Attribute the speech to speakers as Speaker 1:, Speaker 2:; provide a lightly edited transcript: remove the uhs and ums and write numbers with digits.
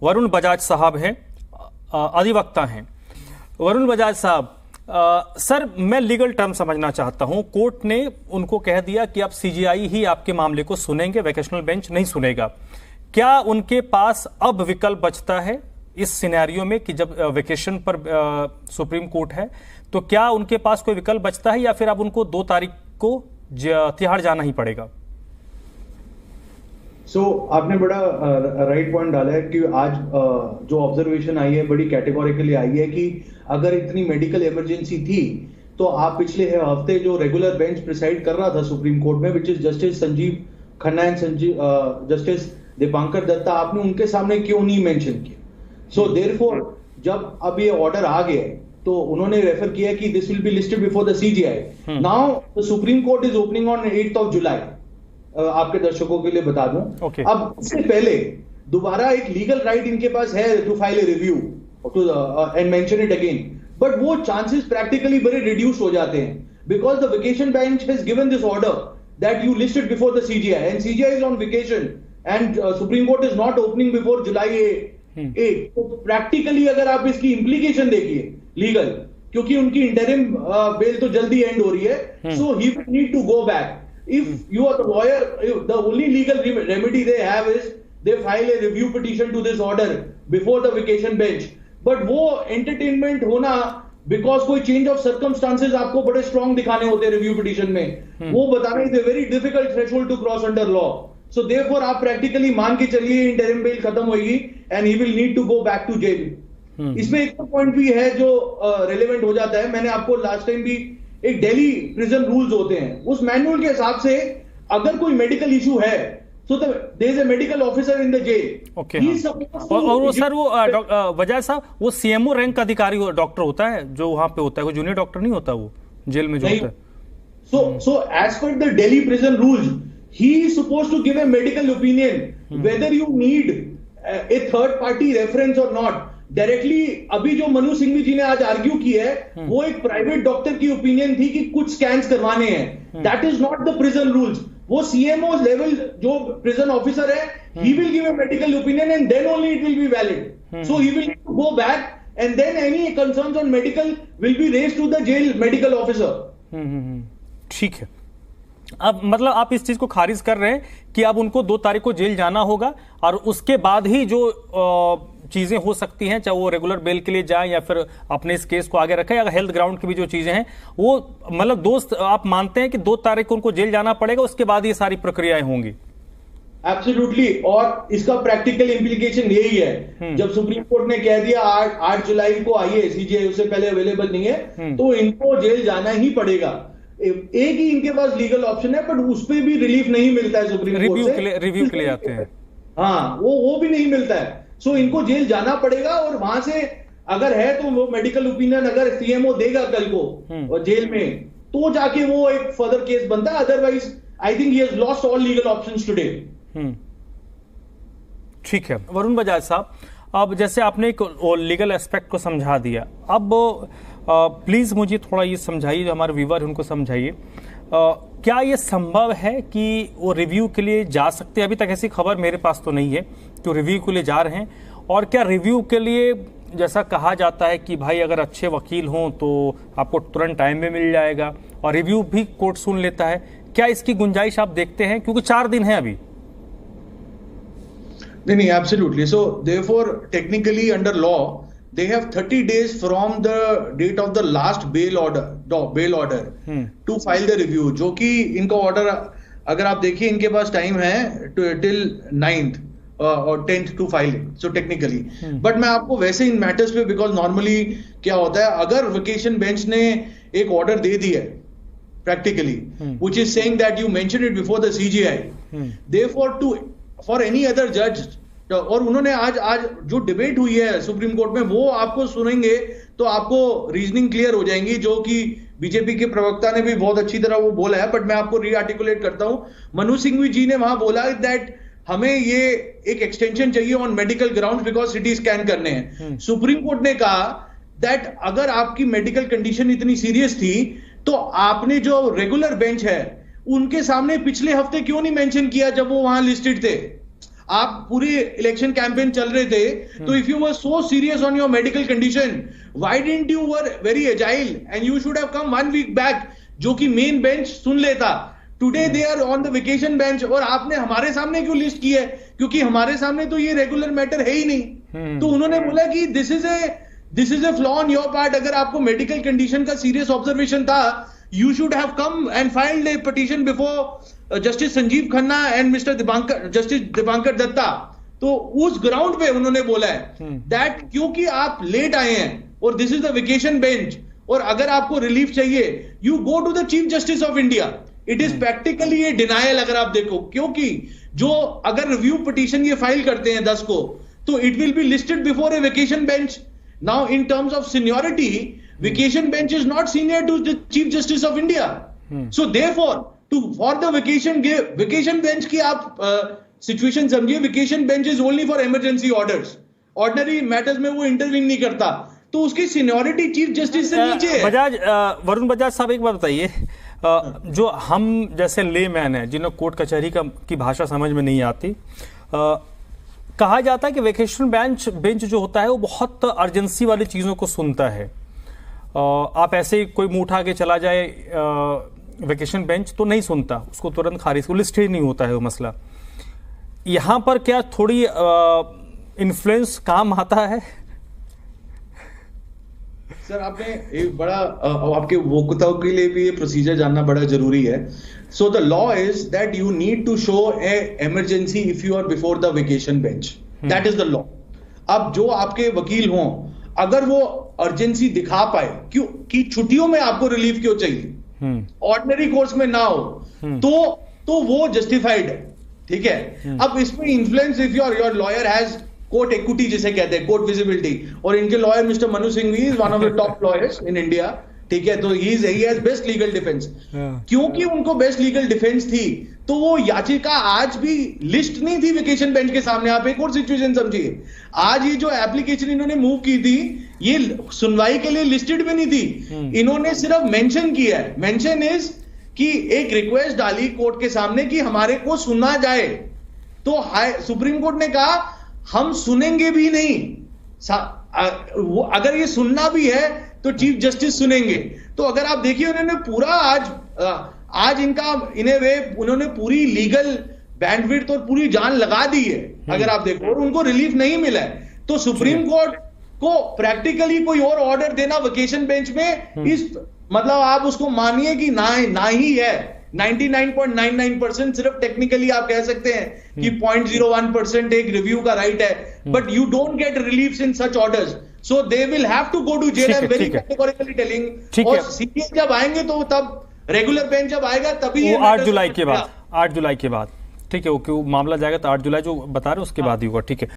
Speaker 1: वरुण बजाज साहब हैं, अधिवक्ता हैं। वरुण बजाज साहब, सर मैं लीगल टर्म समझना चाहता हूं। कोर्ट ने उनको कह दिया कि अब सीजीआई ही आपके मामले को सुनेंगे, वैकेशनल बेंच नहीं सुनेगा। क्या उनके पास अब विकल्प बचता है इस सिनेरियो में कि जब वेकेशन पर सुप्रीम कोर्ट है, तो क्या उनके पास कोई विकल्प बचता है या फिर अब उनको 2 तारीख को तिहाड़ जाना ही पड़ेगा?
Speaker 2: आपने बड़ा राइट पॉइंट डाला है कि आज जो ऑब्जर्वेशन आई है बड़ी कैटेगोरिकली आई है कि अगर इतनी मेडिकल इमरजेंसी थी तो आप पिछले हफ्ते जो रेगुलर बेंच प्रिसाइड कर रहा था सुप्रीम कोर्ट में, which is justice Sanjiv Khanna and justice Dipankar Datta, आपने उनके सामने क्यों नहीं मेंशन किया? देयरफॉर जब अब ये ऑर्डर आ गया तो उन्होंने रेफर किया कि this will be listed before the CGI. Now the supreme Court is opening on 8th of July। आपके दर्शकों के लिए बता दूं, अब इससे पहले दोबारा एक लीगल राइट इनके पास है to file a review and mention it again, but वो चांसेस प्रैक्टिकली बड़े रिड्यूस हो जाते हैं because the vacation bench has given this order that you listed before the CJI and CJI is on vacation and Supreme Court is not opening before July 8। तो practically अगर आप इसकी implication देखिए legal, क्योंकि उनकी इंटरिम बेल तो जल्दी and हो रही है, so he will need to go back. If you are the lawyer, the only legal remedy they have is they file a review petition to this order before the vacation bench. But वो entertainment होना because कोई change of circumstances आपको बड़े strong दिखाने होते हैं review petition में, वो बताना is a very difficult threshold to cross under law. So therefore आप practically मान के चलिए interim bail खत्म होगी and he will need to go back to jail. इसमें एक पॉइंट भी है जो relevant हो जाता है। मैंने आपको लास्ट टाइम भी एक दिल्ली प्रिजन रूल्स होते हैं, उस मैनुअल के हिसाब से अगर कोई मेडिकल इशू है तो there is a medical officer in the jail.
Speaker 1: और वो सर वो बजाज साहब वो सीएमओ रैंक का अधिकारी डॉक्टर होता है जो वहां पे होता है, कोई जूनियर डॉक्टर नहीं होता वो जेल में जो होता है।
Speaker 2: So as per the Delhi prison rules he is supposed to give a medical opinion whether you need a third party reference or not. Directly अभी जो मनु सिंघवी जी ने आज आर्ग्यू की है वो एक प्राइवेट डॉक्टर की ओपिनियन थी कि कुछ स्कैन्स करवाने हैं। That is not the prison rules. वो सीएमओ लेवल जो प्रिजन ऑफिसर है, he will give a medical opinion and then only it will be valid. So he will need to go back and then any concerns on medical will be raised to the jail medical officer.
Speaker 1: ठीक है, अब मतलब आप इस चीज को खारिज कर रहे हैं कि अब उनको 2 तारीख को जेल जाना होगा और उसके बाद ही जो चीजें हो सकती हैं, चाहे वो रेगुलर बेल के लिए जाए या फिर अपने इस केस को आगे रखें, या हेल्थ ग्राउंड की भी जो चीजें हैं वो मतलब दोस्त आप मानते हैं कि 2 तारीख को उनको जेल जाना पड़ेगा, उसके बाद ये सारी प्रक्रियाएं होंगी?
Speaker 2: एब्सोल्युटली, और इसका प्रैक्टिकल इंप्लीकेशन यही है। जब सुप्रीम कोर्ट ने कह दिया 8 जुलाई को आइए, सीजीआई उससे पहले अवेलेबल नहीं है, तो इनको जेल जाना ही पड़ेगा। एक ही इनके पास लीगल ऑप्शन है, बट उस पर भी रिलीफ नहीं मिलता है सुप्रीम कोर्ट से।
Speaker 1: रिव्यू के लिए आते हैं,
Speaker 2: हाँ, वो भी नहीं मिलता है। सो इनको जेल जाना पड़ेगा और वहां से अगर है तो वो मेडिकल ओपिनियन अगर सीएमओ देगा कल को और जेल में, तो जाके वो एक फर्दर केस बनता है। Otherwise I think he has lost all legal options today.
Speaker 1: ठीक है वरुण बजाज साहब, अब जैसे आपने एक लीगल एस्पेक्ट को समझा दिया, अब प्लीज मुझे थोड़ा ये समझाइए, जो हमारे व्यूअर उनको समझाइए, क्या ये संभव है कि वो रिव्यू के लिए जा सकते हैं? अभी तक ऐसी खबर मेरे पास तो नहीं है कि रिव्यू के लिए जा रहे हैं। और क्या रिव्यू के लिए जैसा कहा जाता है कि भाई अगर अच्छे वकील हों तो आपको तुरंत टाइम में मिल जाएगा और रिव्यू भी कोर्ट सुन लेता है, क्या इसकी गुंजाइश आप देखते हैं? क्योंकि 4 दिन है अभी।
Speaker 2: नहीं, absolutely. So therefore technically under law they have 30 days from the date of the last bail order to file the review, जो कि इनका ऑर्डर अगर आप देखिए इनके पास टाइम है till 9th और 10th to file. So technically, but मैं आपको वैसे इन मैटर्स पे, बिकॉज नॉर्मली क्या होता है, अगर वेकेशन बेंच ने एक ऑर्डर दे दिया है practically which is saying that you mention it before the CGI, therefore for any other जज, और उन्होंने आज जो डिबेट हुई है सुप्रीम कोर्ट में वो आपको सुनेंगे तो आपको रीजनिंग क्लियर हो जाएंगी, जो कि बीजेपी के प्रवक्ता ने भी बहुत अच्छी तरह वो बोला है, बट मैं आपको रीआर्टिकुलेट करता हूं। मनु सिंघवी जी ने वहां बोला दैट हमें ये एक एक्सटेंशन चाहिए on medical grounds because CT scan करने हैं। सुप्रीम कोर्ट ने कहा दैट अगर आपकी मेडिकल कंडीशन इतनी सीरियस थी तो आपने जो रेगुलर बेंच है उनके सामने पिछले हफ्ते क्यों नहीं मेंशन किया जब वो वहां लिस्टेड थे? आप पूरी इलेक्शन कैंपेन चल रहे थे, तो if you were so serious on your medical condition, why didn't you were very agile and you should have come 1 week back, जो कि मेन बेंच सुन लेता। Today they are on the vacation bench, और आपने हमारे सामने क्यों list की है? क्योंकि हमारे सामने तो ये रेगुलर मैटर है ही नहीं। तो उन्होंने बोला कि this is a flaw on your part. अगर आपको मेडिकल कंडीशन का सीरियस ऑब्जर्वेशन था, you should have come and filed a petition before justice Sanjiv Khanna and justice Dipankar Datta. तो उस ग्राउंड पे उन्होंने बोला है दैट क्योंकि आप लेट आए हैं और this is the vacation bench, और अगर आपको रिलीफ चाहिए, you go to the chief justice of India. It is practically a denial अगर आप देखो, क्योंकि जो अगर रिव्यू पिटीशन ये फाइल करते हैं 10 को, तो it will be listed before a vacation bench. Now in terms of seniority, vacation bench is not senior to the chief justice of India. So therefore for the vacation bench की आप situation समझिए, vacation bench is only for emergency orders, ordinary matters में वो intervene नहीं करता, तो उसकी seniority chief justice से नीचे है।
Speaker 1: वरुण बजाज साहब, एक बात बताइए, जो हम जैसे लेमैन है, जिन्हें कोर्ट कचहरी की भाषा समझ में नहीं आती, कहा जाता है कि वेकेशन बेंच जो होता है वो बहुत अर्जेंसी वाली चीज़ों को सुनता है। आप ऐसे ही कोई मुंह उठा के चला जाए वेकेशन बेंच तो नहीं सुनता, उसको तुरंत खारिज, को लिस्ट ही नहीं होता है वो मसला। यहाँ पर क्या थोड़ी इन्फ्लुएंस काम आता है?
Speaker 2: सर, आपने एक बड़ा आपके वोकताओं के लिए भी ये प्रोसीजर जानना बड़ा जरूरी है। So the law is that you need to show a emergency if you are before the vacation bench, that is the law. अब जो आपके वकील हों, अगर वो अर्जेंसी दिखा पाए क्यों कि छुट्टियों में आपको रिलीफ क्यों चाहिए, ऑर्डिनरी कोर्स में ना हो, तो वो जस्टिफाइड है, ठीक है। अब इसमें influence, if your lawyer has court equity जिसे कहते हैं, कोर्ट विजिबिलिटी, और इनके लॉयर मिस्टर मनु सिंह भी is one of the top lawyers in India, ठीक है। तो he has best legal defence. क्योंकि उनको बेस्ट लीगल डिफेंस थी, तो वो याचिका आज भी लिस्ट नहीं थी वेकेशन बेंच के सामने। आप एक और सिचुएशन समझिए, आज ये जो एप्लीकेशन इन्होंने मूव की थी, ये सुनवाई के लिए लिस्टेड भी नहीं थी, इन्होंने सिर्फ मेंशन किया है। मेंशन इज कि एक रिक्वेस्ट डाली कोर्ट के सामने कि हमारे को सुना जाए, तो सुप्रीम कोर्ट ने कहा हम सुनेंगे भी नहीं, अगर ये सुनना भी है तो चीफ जस्टिस सुनेंगे। तो अगर आप देखिए, उन्होंने पूरा आज इन्हें वे उन्होंने पूरी लीगल बैंडविड्थ और पूरी जान लगा दी है, अगर आप देखो, और उनको रिलीफ नहीं मिला है। तो सुप्रीम कोर्ट को प्रैक्टिकली कोई और ऑर्डर देना वेकेशन बेंच में, इस मतलब आप उसको मानिए कि ना ही है। 99.99% सिर्फ टेक्निकली आप कह सकते हैं कि 0.01% एक रिव्यू का राइट है, but you don't get relief in such orders, so they will have to go to jail. I am very categorically telling. और सीपीएस जब आएंगे तो तब रेगुलर बेंच जब आएगा तभी
Speaker 1: 8 जुलाई के बाद, 8 जुलाई के बाद, ठीक है, वो मामला जाएगा तो 8 जुलाई जो बता रहे उसके बाद ही होगा, ठीक है।